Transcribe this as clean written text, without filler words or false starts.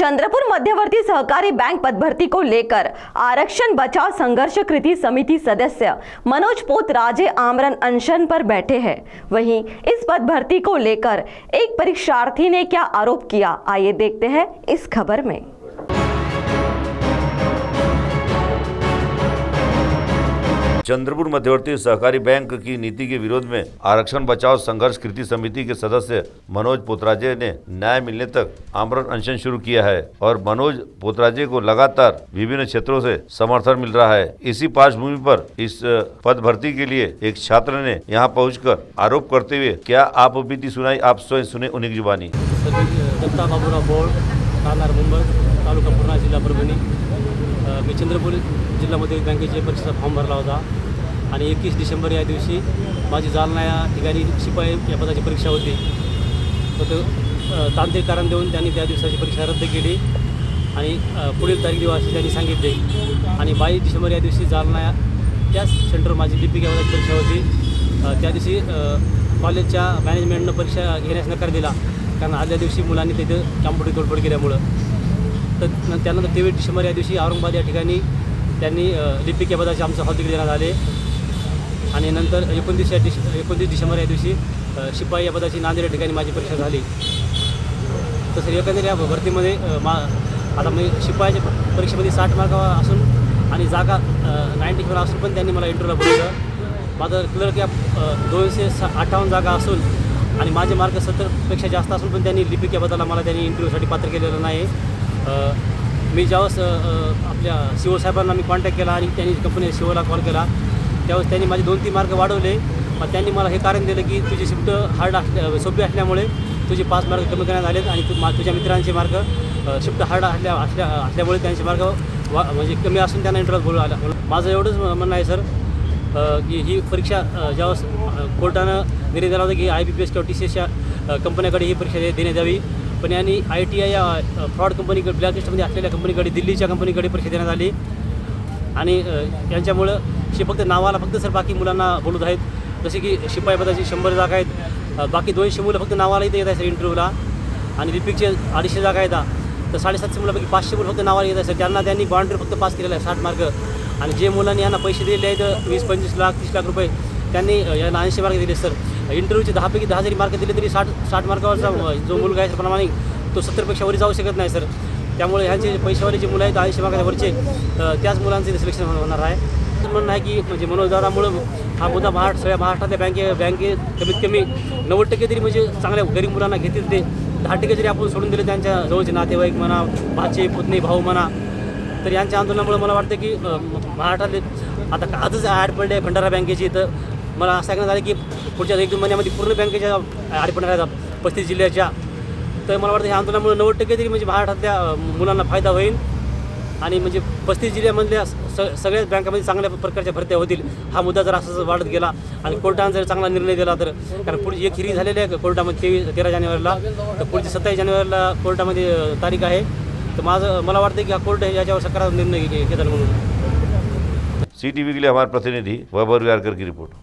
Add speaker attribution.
Speaker 1: चंद्रपुर मध्यवर्ती सहकारी बैंक पदभर्ती को लेकर आरक्षण बचाव संघर्ष कृति समिति सदस्य मनोज पोतराजे आमरण अनशन पर बैठे हैं। वहीं इस पदभर्ती को लेकर एक परीक्षार्थी ने क्या आरोप किया, आइए देखते हैं इस खबर में।
Speaker 2: चंद्रपुर मध्यवर्ती सहकारी बैंक की नीति के विरोध में आरक्षण बचाओ संघर्ष कृति समिति के सदस्य मनोज पोतराजे ने न्याय मिलने तक आमरण अनशन शुरू किया है और मनोज पोतराजे को लगातार विभिन्न क्षेत्रों से समर्थन मिल रहा है। इसी पार्श्वभूमि पर इस पद भर्ती के लिए एक छात्र ने यहां पहुंचकर आरोप करते हुए क्या आप बीती सुनाई, आप स्वयं सुने उन्हीं की जुबानी।
Speaker 3: दत्ता बाबूराव बोर्ड, राहणार मुंबई, तालुका पूर्णा, जिल्हा परभणी। मी चंद्रपूर जिल्ह्यामध्ये बँकेची परीक्षेचा फॉर्म भरला होता आणि 21 डिसेंबर या दिवशी माझी जालना या ठिकाणी शिपाई या पदाची परीक्षा होती। तर तांत्रिक कारण देऊन त्यांनी त्या दिवसाची परीक्षा रद्द केली आणि पुढील तारीख दिवस त्यांनी सांगितले आणि 22 डिसेंबर या दिवशी जालना त्याच सेंटर माझी लिपिक या पदाची परीक्षा होती। त्या दिवशी कॉलेजच्या मॅनेजमेंटनं परीक्षा घेण्यास नकार दिला, कारण आदल्या दिवशी मुलांनी तिथे कॉम्प्युटर तोडफोड केल्यामुळं। तर त्यानंतर 23 डिसेंबर या दिवशी औरंगाबाद या ठिकाणी त्यांनी लिपिक या पदाचे आमचं हॉल तिकीट देण्यात आले आणि नंतर 29 डिसेंबर या दिवशी शिपाई या पदाची नांदेड या ठिकाणी माझी परीक्षा झाली। तसं एकंदरीत या भरतीमध्ये आता मी शिपाईच्या परीक्षेमध्ये 60 मार्क असून आणि जागा 94 असून पण त्यांनी मला इंटरव्ह्यूला बोलवलं। माझं क्लर्क या 258 जागा असून आणि माझे मार्क 70पेक्षा जास्त असून पण त्यांनी लिपिक या पदाला मला त्यांनी इंटरव्ह्यूसाठी पात्र केलेलं नाही। मी ज्यावेळेस आपल्या सीओ साहेबांना मी कॉन्टॅक्ट केला आणि त्यांनी कंपनी सीओला कॉल केला, त्यावेळेस त्यांनी माझे 2-3 मार्क वाढवले। मग त्यांनी मला हे कारण दिलं की तुझी शिफ्ट हार्ड सोपी असल्यामुळे तुझे 5 मार्क कमी करण्यात आलेत आणि तुझ्या मित्रांचे मार्क शिफ्ट हार्ड असल्यामुळे त्यांचे मार्क म्हणजे कमी असून त्यांना इंटरव्ह्यू बोलवलं आलं। माझं एवढंच म्हणणं आहे सर की ही परीक्षा ज्यावेळेस कोर्टानं निर्णय दिला होता की IBPS किंवा TCSच्या कंपन्याकडे ही परीक्षा देण्यात यावी, पण यांनी ITI या फ्रॉड कंपनीकडे, ब्लॅकलिस्टमध्ये असलेल्या कंपनीकडे, दिल्लीच्या कंपनीकडे परीक्षा देण्यात आली आणि यांच्यामुळं फक्त नावाला फक्त सर बाकी मुलांना बोलत आहेत। जसे की शिपाई पदाची 100 जागा आहेत, बाकी 200 मुलं फक्त नावाला इथे येत आहे सर इंटरव्ह्यूला आणि लिपिकचे 250 जागा आहेत। तर 750 मुलांपैकी 500 मुलं फक्त नावाला येत आहे सर। त्यांनी बाउंड्री फक्त पास केलेला आहे 60 मार्क आणि जे मुलांनी यांना पैसे दिलेले आहेत 20-25 लाख 30 लाख रुपये त्यांनी यांना 80 मार्क दिले सर। इंटरव्ह्यूचे 10पैकी 10 जरी मार्क दिले तरी 60 मार्कावरचा जो मुलगा आहे प्रमाणे तो 70पेक्षा वरी जाऊ शकत नाही सर। त्यामुळे ह्यांचे पैशावाले जे मुलं आहेत 80 मार्काच्या वरचे त्याच मुलांचे सिलेक्शन होणार आहे। म्हणणं आहे की म्हणजे मनोजदारामुळं हा मुद्दा सगळ्या महाराष्ट्रातल्या बँके कमीत कमी 90% तरी म्हणजे चांगल्या गरीब मुलांना घेतील। ते 10% जरी आपण सोडून दिले त्यांच्या जवळचे नातेवाईक म्हणा, भाचे पुतणे भाऊ म्हणा, तर यांच्या आंदोलनामुळे मला वाटतं की महाराष्ट्रातले आता आजच ॲड पडले भंडारा बँकेची। तर मला असं ऐकण्यात आलं की पुढच्या 1-2 महिन्यामध्ये पूर्ण बँकेच्या ॲड पडणार आहेत 35 जिल्ह्याच्या। तर मला वाटतं ह्या आंदोलनामुळे 90% तरी म्हणजे महाराष्ट्रातल्या मुलांना फायदा होईल आणि म्हणजे 35 जिल्ह्यामधल्या सगळ्याच बँकामध्ये चांगल्या प्रकारच्या भरत्या होतील। हा मुद्दा जर असं वाढत गेला आणि कोर्टाने जर चांगला निर्णय दिला तर, कारण पुढची एक हिअरिंग झालेली आहे कोर्टामध्ये 13 जानेवारीला, तर पुढची 27 जानेवारीला कोर्टामध्ये तारीख आहे। तर मला वाटतं की हा कोर्ट याच्यावर सकारात्मक निर्णय घेतात म्हणून।
Speaker 2: CTV के लिए हमारे प्रतिनिधि वैभव की रिपोर्ट।